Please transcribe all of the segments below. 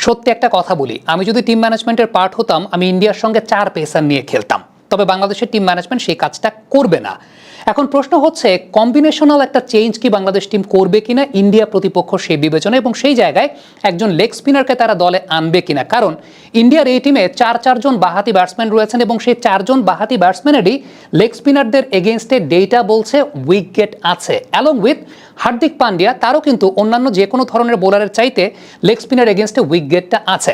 সত্যি একটা কথা বলি, আমি যদি টিম ম্যানেজমেন্টের পার্ট হতাম আমি ইন্ডিয়ার সঙ্গে 4 পেসার নিয়ে খেলতাম, তবে বাংলাদেশের টিম ম্যানেজমেন্ট সেই কাজটা করবে না। এখন প্রশ্ন হচ্ছে কম্বিনেশনাল একটা চেঞ্জ কি বাংলাদেশ টিম করবে কিনা ইন্ডিয়া প্রতিপক্ষ সেই বিবেচনা, এবং সেই জায়গায় একজন লেগ স্পিনারকে তারা দলে আনবে কিনা। কারণ ইন্ডিয়ার এই টিমে 4 বাঁহাতি ব্যাটসম্যান রয়েছেন এবং সেই 4 বাঁহাতি ব্যাটসম্যানেরই লেগ স্পিনারদের এগেনস্টে ডেটা বলছে উইকেট আছে, অ্যালং উইথ হার্দিক পান্ডিয়া, তারও কিন্তু অন্যান্য যে কোনো ধরনের বোলারের চাইতে লেগ স্পিনার এগেনস্টে উইকেটটা আছে।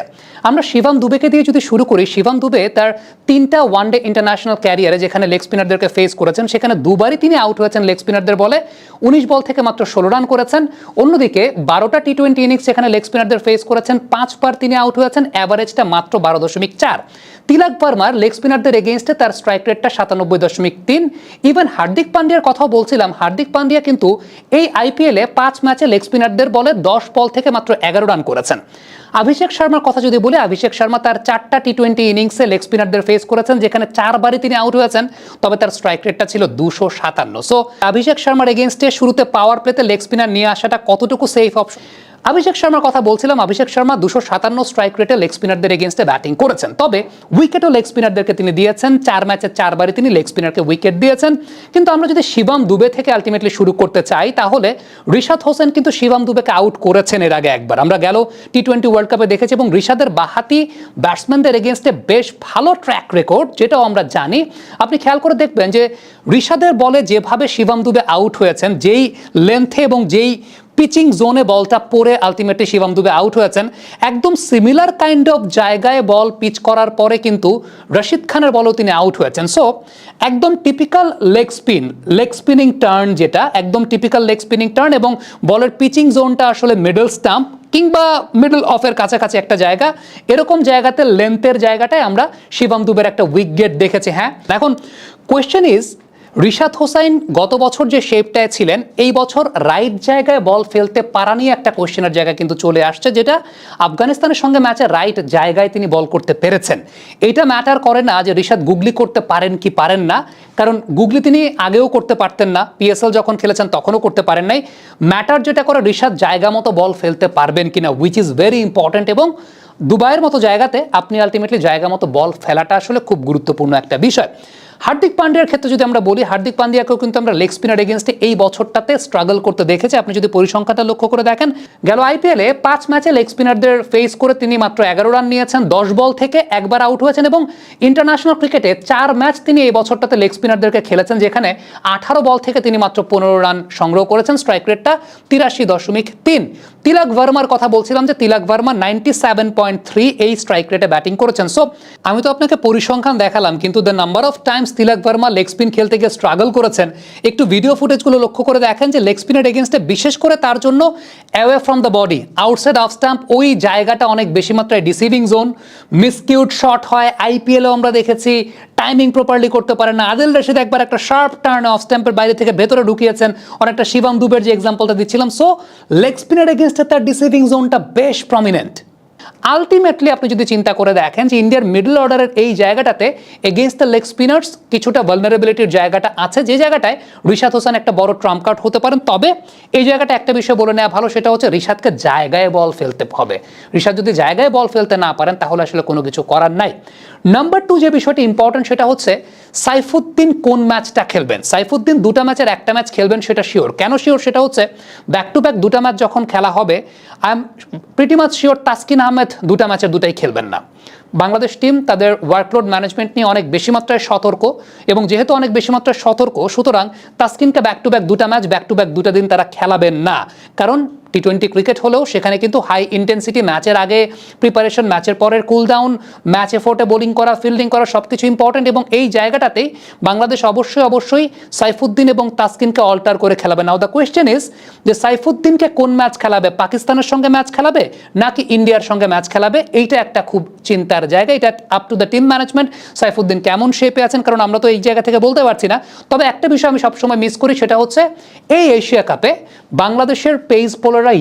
আমরা শিবম দুবেকে দিয়ে যদি শুরু করি, শিবম দুবে তার 3টা ওয়ানডে ইন্টারন্যাশনাল ক্যারিয়ারে যেখানে লেগ স্পিনারদেরকে ফেস করেছেন সেখানে দুবারই তিনি আউট হয়েছেন লেগ স্পিনারদের বলে, 19 বল থেকে মাত্র 16 রান করেছেন। অন্যদিকে 12টা টি20 ইনিংস যেখানে লেগ স্পিনারদের ফেস করেছেন 5 বার তিনি আউট হয়েছেন, অ্যাভারেজটা মাত্র 12.4। তিলক ভার্মার লেগ স্পিনারদের এগেনস্টে তার স্ট্রাইক রেটটা 97.3। ইভেন হার্দিক পান্ডিয়ার কথাও বলছিলাম, হার্দিক পান্ডিয়া কিন্তু এই আইপিএলে 5 ম্যাচে লেগ স্পিনারদের বলে 10 বল থেকে মাত্র 11 রান করেছেন। অভিষেক শর্মার কথা যদি বলি, অভিষেক শর্মা তার 4টা টি20 ইনিংসে লেগ স্পিনারদের ফেস করেছেন যেখানে 4 বারই তিনি আউট হয়েছেন, তবে তার স্ট্রাইক রেটটা ছিল 257। সো অভিষেক শর্মার এগেনস্টে শুরুতে পাওয়ার প্লেতে লেগ স্পিনার নিয়ে আসাটা কতটুকু সেফ অপশন। অভিষেক শর্মার কথা বলছিলাম, অভিষেক শর্মা 257 স্ট্রাইক রেটে লেগ স্পিনারদের এগেনস্টে ব্যাটিং করেছেন, তবে উইকেটও লেগ স্পিনারদেরকে তিনি দিয়েছেন। 4 ম্যাচে 4 বারই তিনি লেগ স্পিনারকে উইকেট দিয়েছেন। কিন্তু আমরা যদি শিবম দুবে থেকে আলটিমেটলি শুরু করতে চাই তাহলে রিশাদ হোসেন কিন্তু শিবম দুবেকে আউট করেছেন এর আগে একবার, আমরা গেল টি20 ওয়ার্ল্ড কাপে দেখেছি, এবং রিশাদের বাঁহাতি ব্যাটসম্যানদের এগেনস্টে বেশ ভালো ট্র্যাক রেকর্ড, যেটাও আমরা জানি। আপনি খেয়াল করে দেখবেন যে রিশাদের বলে যেভাবে শিবম দুবে আউট হয়েছেন, যেই লেন্থে এবং যেই পিচিং জোনে বলটা পড়ে আলটিমেটলি শিবম দুবে আউট হয়েছেন, একদম সিমিলার কাইন্ড অফ জায়গায় বল পিচ করার পরে কিন্তু রশিদ খানের বলেও তিনি আউট হয়েছেন। সো একদম টিপিক্যাল লেগ স্পিনিং টার্ন, যেটা একদম টিপিক্যাল লেগ স্পিনিং টার্ন, এবং বলের পিচিং জোনটা আসলে মিডল স্টাম্প কিংবা মিডল অফের কাছাকাছি একটা জায়গা, এরকম জায়গাতে লেন্থের জায়গাটায় আমরা শিবম দুবের একটা উইকেট দেখেছি। হ্যাঁ, এখন কোয়েশ্চেন ইজ, রিশাদ হোসাইন গত বছর যে শেপটায় ছিলেন, এই বছর রাইট জায়গায় বল ফেলতে পারা নিয়ে একটা কোয়েশ্চেনের জায়গা কিন্তু চলে আসছে, যেটা আফগানিস্তানের সঙ্গে ম্যাচে রাইট জায়গায় তিনি বল করতে পেরেছেন। এটা ম্যাটার করে না যে রিশাদ গুগলি করতে পারেন কি পারেন না, কারণ গুগলি তিনি আগেও করতে পারতেন না, পিএসএল যখন খেলেছেন তখনও করতে পারেন নাই। ম্যাটার যেটা করে রিশাদ জায়গা মতো বল ফেলতে পারবেন কিনা, উইচ ইজ ভেরি ইম্পর্টেন্ট, এবং দুবাইয়ের মতো জায়গাতে আপনি আলটিমেটলি জায়গা মতো বল ফেলাটা আসলে খুব গুরুত্বপূর্ণ একটা বিষয়। হার্দিক পান্ডিয়ার ক্ষেত্রে যদি আমরা বলি, হার্দিক পান্ডিয়াকেও কিন্তু আমরা লেগ স্পিনার এগেনস্টে এই বছরটাতে স্ট্রাগল করতে দেখেছি। আপনি যদি পরিসংখ্যানটা লক্ষ্য করে দেখেন, গেল আইপিএলে 5 ম্যাচে লেগ স্পিনারদের ফেস করে তিনি মাত্র 11 রান নিয়েছেন, 10 বল থেকে একবার আউট হয়েছেন, এবং ইন্টারন্যাশনাল ক্রিকেটে 4 ম্যাচ তিনি এই বছরটাতে লেগ স্পিনারদেরকে খেলেছেন যেখানে 18 বল থেকে তিনি মাত্র 15 রান সংগ্রহ করেছেন, স্ট্রাইক রেটটা 83.3। তিলক ভার্মার কথা বলছিলাম যে তিলক ভার্মা 97.3 এই স্ট্রাইক রেটে ব্যাটিং করেছেন। সো আমি তো আপনাকে পরিসংখ্যান দেখালাম, কিন্তু the number of times Tilak Varma leg spin খেলতে গিয়ে স্ট্রাগল করেছেন, একটু ভিডিও ফুটেজগুলো লক্ষ্য করে দেখেন যে লেগ স্পিনের এগেনস্টে বিশেষ করে তার জন্য away from the body, outside off stump, ওই জায়গাটা অনেক বেশি মাত্রায় ডিসিভিং জোন, মিসকিউট শট হয়, আইপিএলও আমরা দেখেছি, টাইমিং প্রপারলি করতে পারে না। আদিল রশিদ একবার একটা শার্প টার্ন অফ স্ট্যাম্পের বাইরে থেকে ভেতরে ঢুকিয়েছেন, অনেকটা শিবম দুবের যে এক্সাম্পলটা দিচ্ছিলাম। সো লেগ স্পিনের এগেনস্টে তার ডিসিভিং জোনটা বেশ প্রমিনেন্ট। আলটিমেটলি আপনি যদি চিন্তা করে দেখেন যে ইন্ডিয়ার মিডল অর্ডারের এই জায়গাটাতে এগেইনস্ট দ্য লেগ স্পিনার্স কিছুটা ভালনারেবিলিটির জায়গাটা আছে, যে জায়গাটায় রিশাদ হোসেন একটা বড় ট্রাম্প কার্ড হতে পারেন। তবে এই জায়গাটা একটা বিষয় বলে নেওয়া ভালো, সেটা হচ্ছে রিশাদকে জায়গায় বল ফেলতে হবে। রিশাদ যদি জায়গায় বল ফেলতে না পারেন তাহলে আসলে কোনো কিছু করার নাই। নাম্বার 2 যে বিষয়টি ইম্পর্টেন্ট সেটা হচ্ছে সাইফুদ্দিন কোন ম্যাচটা খেলবেন। সাইফুদ্দিন 2টা ম্যাচের একটা ম্যাচ খেলবেন, সেটা শিওর। কেন শিওর? সেটা হচ্ছে ব্যাক টু ব্যাক 2টা ম্যাচ যখন খেলা হবে, I am pretty much sure Taskin Ahmed 2টা ম্যাচের 2টাই খেলবেন না। বাংলাদেশ টিম তাদের ওয়ার্কলোড ম্যানেজমেন্ট নিয়ে অনেক বেশি মাত্রায় সতর্ক, এবং যেহেতু অনেক বেশি মাত্রায় সতর্ক, সুতরাং তাসকিনকে ব্যাক টু ব্যাক 2টা ম্যাচ ব্যাক টু ব্যাক 2টা দিন তারা খেলাবেন না। কারণ টি20 ক্রিকেট হলেও সেখানে কিন্তু হাই ইন্টেন্সিটি, ম্যাচের আগে প্রিপারেশন, ম্যাচের পরের কুল ডাউন, ম্যাচ এফোর্টে বোলিং করা, ফিল্ডিং করা, সব কিছু ইম্পর্টেন্ট, এবং এই জায়গাটাতেই বাংলাদেশ অবশ্যই সাইফুদ্দিন এবং তাসকিনকে অল্টার করে খেলাবে। নাও দ্য কোয়েশ্চেন ইজ যে সাইফুদ্দিনকে কোন ম্যাচ খেলাবে, পাকিস্তানের সঙ্গে ম্যাচ খেলাবে নাকি ইন্ডিয়ার সঙ্গে ম্যাচ খেলাবে, এইটা একটা খুব চিন্তার জায়গা। এটা up to the team management, Saifuddin কেমন শেপে আছেন, কারণ আমরা তো এই জায়গা থেকে বলতে পারছি না। তবে একটা বিষয় আমি সবসময় মিস করি, সেটা হচ্ছে এই এশিয়া কাপে বাংলাদেশের পেস বোলাররা